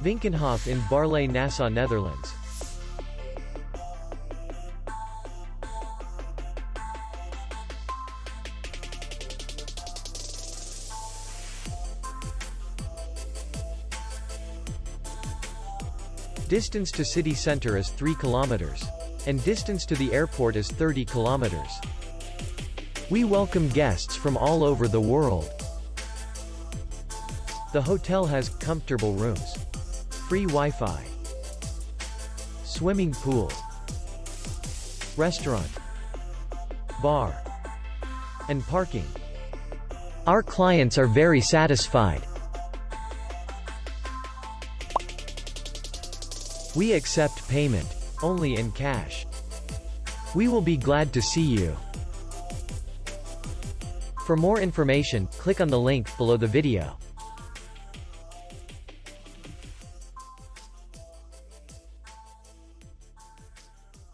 Vinkenhof in Baarle-Nassau, Netherlands. Distance to city center is 3 kilometers. And distance to the airport is 30 kilometers. We welcome guests from all over the world. The hotel has comfortable rooms, free Wi-Fi, swimming pool, restaurant, bar, and parking. Our clients are very satisfied. We accept payment only in cash. We will be glad to see you. For more information, click on the link below the video.